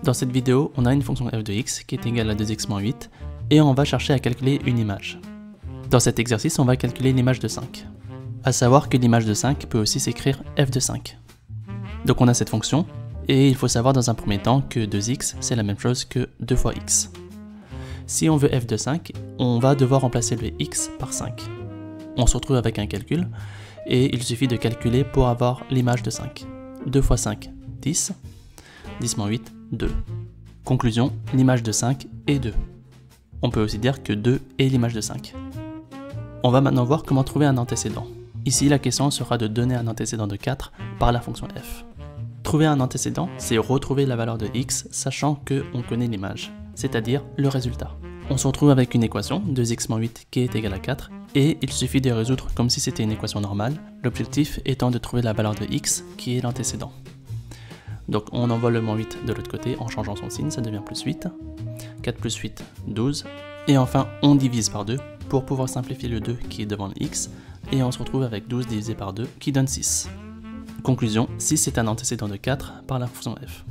Dans cette vidéo, on a une fonction f de x qui est égale à 2x moins 8 et on va chercher à calculer une image. Dans cet exercice, on va calculer l'image de 5. À savoir que l'image de 5 peut aussi s'écrire f de 5. Donc on a cette fonction, et il faut savoir dans un premier temps que 2x c'est la même chose que 2 fois x. Si on veut f de 5, on va devoir remplacer le x par 5. On se retrouve avec un calcul, et il suffit de calculer pour avoir l'image de 5. 2 fois 5, 10. 10 moins 8, 2. Conclusion, l'image de 5 est 2. On peut aussi dire que 2 est l'image de 5. On va maintenant voir comment trouver un antécédent. Ici, la question sera de donner un antécédent de 4 par la fonction f. Trouver un antécédent, c'est retrouver la valeur de x sachant qu'on connaît l'image, c'est-à-dire le résultat. On se retrouve avec une équation, 2x moins 8 qui est égale à 4, et il suffit de résoudre comme si c'était une équation normale, l'objectif étant de trouver la valeur de x qui est l'antécédent. Donc on envoie le moins 8 de l'autre côté en changeant son signe, ça devient plus 8. 4 plus 8, 12. Et enfin, on divise par 2 pour pouvoir simplifier le 2 qui est devant le x, et on se retrouve avec 12 divisé par 2 qui donne 6. Conclusion, 6 est un antécédent de 4 par la fonction f.